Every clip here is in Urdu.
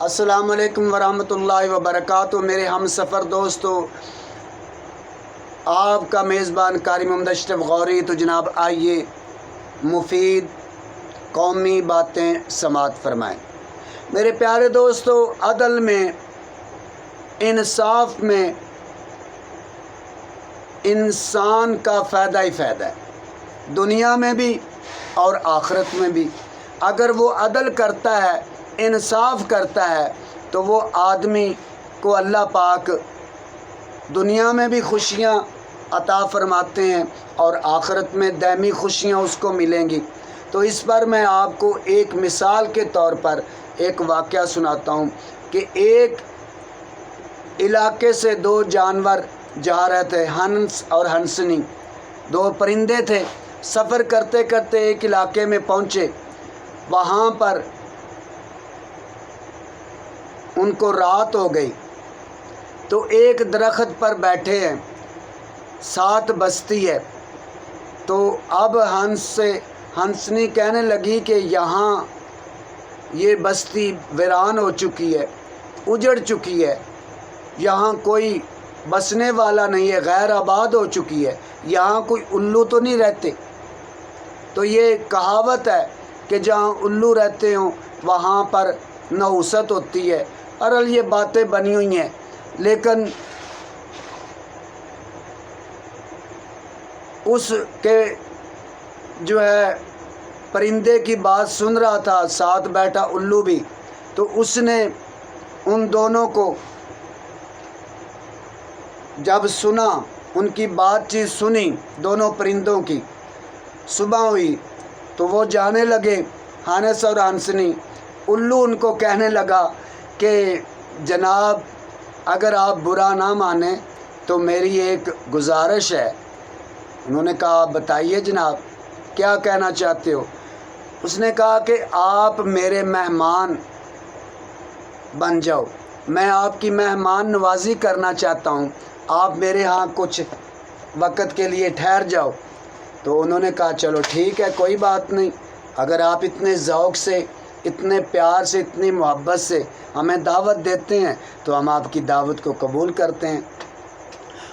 السلام علیکم ورحمۃ اللہ وبرکاتہ۔ میرے ہم سفر دوستو، آپ کا میزبان قاری محمد اشرف غوری۔ تو جناب آئیے مفید قومی باتیں سماعت فرمائیں۔ میرے پیارے دوستو، عدل میں، انصاف میں انسان کا فائدہ ہی فائدہ ہے، دنیا میں بھی اور آخرت میں بھی۔ اگر وہ عدل کرتا ہے، انصاف کرتا ہے، تو وہ آدمی کو اللہ پاک دنیا میں بھی خوشیاں عطا فرماتے ہیں اور آخرت میں دائمی خوشیاں اس کو ملیں گی۔ تو اس پر میں آپ کو ایک مثال کے طور پر ایک واقعہ سناتا ہوں کہ ایک علاقے سے دو جانور جا رہے تھے، ہنس اور ہنسنی، دو پرندے تھے۔ سفر کرتے کرتے ایک علاقے میں پہنچے، وہاں پر ان کو رات ہو گئی تو ایک درخت پر بیٹھے ہیں، ساتھ بستی ہے۔ تو اب ہنسنی کہنے لگی کہ یہاں یہ بستی ویران ہو چکی ہے، اجڑ چکی ہے، یہاں کوئی بسنے والا نہیں ہے، غیر آباد ہو چکی ہے، یہاں کوئی الو تو نہیں رہتے۔ تو یہ کہاوت ہے کہ جہاں الو رہتے ہوں وہاں پر نحوست ہوتی ہے۔ اور یہ باتیں بنی ہوئی ہیں، لیکن اس کے جو ہے پرندے کی بات سن رہا تھا، ساتھ بیٹھا الو بھی، تو اس نے ان دونوں کو جب سنا، ان کی بات چیت سنی، دونوں پرندوں کی، صبح ہوئی تو وہ جانے لگے، ہنس اور ہنسنی۔ الو ان کو کہنے لگا کہ جناب اگر آپ برا نہ مانیں تو میری ایک گزارش ہے۔ انہوں نے کہا بتائیے جناب، کیا کہنا چاہتے ہو؟ اس نے کہا کہ آپ میرے مہمان بن جاؤ، میں آپ کی مہمان نوازی کرنا چاہتا ہوں، آپ میرے ہاں کچھ وقت کے لیے ٹھہر جاؤ۔ تو انہوں نے کہا چلو ٹھیک ہے، کوئی بات نہیں، اگر آپ اتنے ذوق سے، اتنے پیار سے، اتنی محبت سے ہمیں دعوت دیتے ہیں تو ہم آپ کی دعوت کو قبول کرتے ہیں۔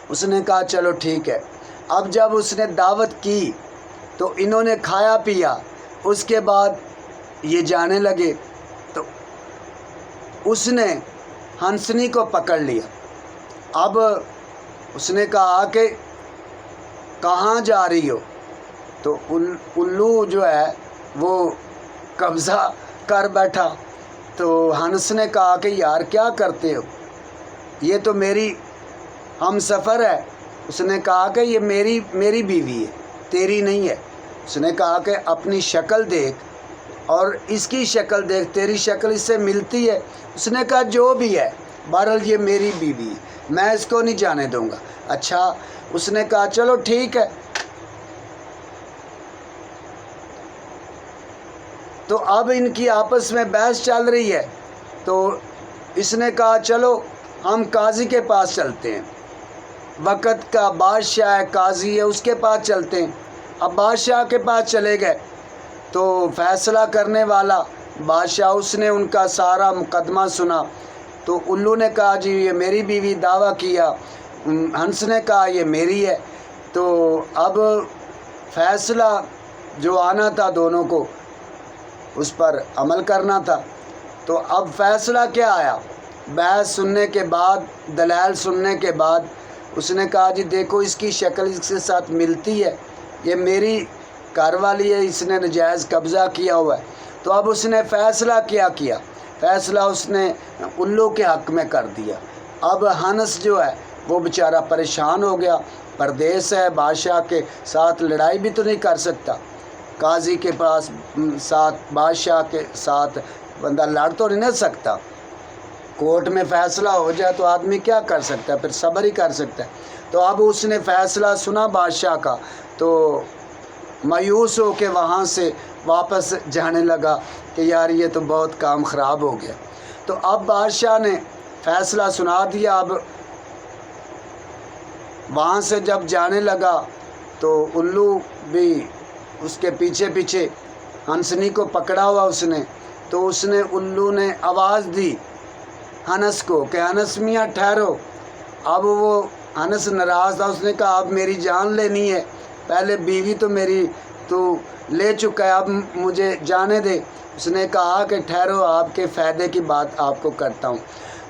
اس نے کہا چلو ٹھیک ہے۔ اب جب اس نے دعوت کی تو انہوں نے کھایا پیا، اس کے بعد یہ جانے لگے تو اس نے ہنسنی کو پکڑ لیا۔ اب اس نے کہا کہ کہاں جا رہی ہو؟ تو الو جو ہے وہ قبضہ کر بیٹھا۔ تو ہنس نے کہا کہ یار کیا کرتے ہو، یہ تو میری ہم سفر ہے۔ اس نے کہا کہ یہ میری بیوی ہے، تیری نہیں ہے۔ اس نے کہا کہ اپنی شکل دیکھ اور اس کی شکل دیکھ، تیری شکل اس سے ملتی ہے۔ اس نے کہا جو بھی ہے، بہرحال یہ میری بیوی ہے، میں اس کو نہیں جانے دوں گا۔ اچھا، اس نے کہا چلو ٹھیک ہے۔ تو اب ان کی آپس میں بحث چل رہی ہے، تو اس نے کہا چلو ہم قاضی کے پاس چلتے ہیں، وقت کا بادشاہ ہے، قاضی ہے، اس کے پاس چلتے ہیں۔ اب بادشاہ کے پاس چلے گئے تو فیصلہ کرنے والا بادشاہ، اس نے ان کا سارا مقدمہ سنا۔ تو الو نے کہا جی یہ میری بیوی، دعویٰ کیا۔ ہنس نے کہا یہ میری ہے۔ تو اب فیصلہ جو آنا تھا دونوں کو اس پر عمل کرنا تھا۔ تو اب فیصلہ کیا آیا؟ بحث سننے کے بعد، دلائل سننے کے بعد اس نے کہا جی دیکھو اس کی شکل اس کے ساتھ ملتی ہے، یہ میری گھر والی ہے، اس نے ناجائز قبضہ کیا ہوا ہے۔ تو اب اس نے فیصلہ کیا فیصلہ اس نے الو کے حق میں کر دیا۔ اب ہنس جو ہے وہ بیچارہ پریشان ہو گیا، پردیس ہے، بادشاہ کے ساتھ لڑائی بھی تو نہیں کر سکتا، قاضی کے پاس ساتھ، بادشاہ کے ساتھ بندہ لڑ تو نہیں سکتا، کورٹ میں فیصلہ ہو جائے تو آدمی کیا کر سکتا ہے، پھر صبر ہی کر سکتا ہے۔ تو اب اس نے فیصلہ سنا بادشاہ کا تو مایوس ہو کے وہاں سے واپس جانے لگا کہ یار یہ تو بہت کام خراب ہو گیا۔ تو اب بادشاہ نے فیصلہ سنا دیا۔ اب وہاں سے جب جانے لگا تو الو بھی اس کے پیچھے ہنسنی کو پکڑا ہوا اس نے۔ تو اس نے الو نے آواز دی انس کو کہ انس میاں ٹھہرو۔ اب وہ انس ناراض تھا، اس نے کہا اب میری جان لینی ہے، پہلے بیوی تو میری تو لے چکا ہے، اب مجھے جانے دے۔ اس نے کہا کہ ٹھہرو، آپ کے فائدے کی بات آپ کو کرتا ہوں۔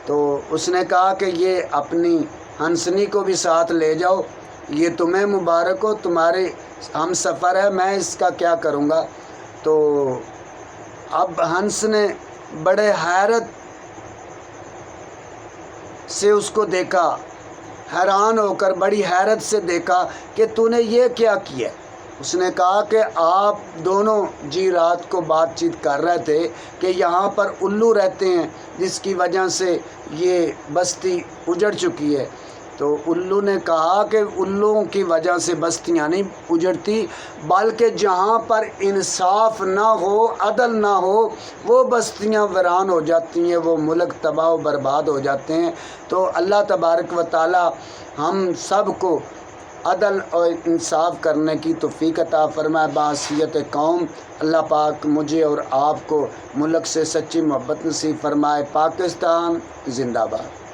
تو اس نے کہا کہ یہ اپنی ہنسنی کو بھی ساتھ لے جاؤ، یہ تمہیں مبارک ہو، تمہارے ہم سفر ہے، میں اس کا کیا کروں گا۔ تو اب ہنس نے بڑے حیرت سے اس کو دیکھا، حیران ہو کر بڑی حیرت سے دیکھا کہ تو نے یہ کیا کیا۔ اس نے کہا کہ آپ دونوں جی رات کو بات چیت کر رہے تھے کہ یہاں پر الو رہتے ہیں جس کی وجہ سے یہ بستی اجڑ چکی ہے۔ تو الو نے کہا کہ الوؤں کی وجہ سے بستیاں نہیں اجڑتی، بلکہ جہاں پر انصاف نہ ہو، عدل نہ ہو، وہ بستیاں ویران ہو جاتی ہیں، وہ ملک تباہ و برباد ہو جاتے ہیں۔ تو اللہ تبارک و تعالی ہم سب کو عدل اور انصاف کرنے کی توفیق عطا فرمائے بحیثیت قوم۔ اللہ پاک مجھے اور آپ کو ملک سے سچی محبت نصیب فرمائے۔ پاکستان زندہ باد۔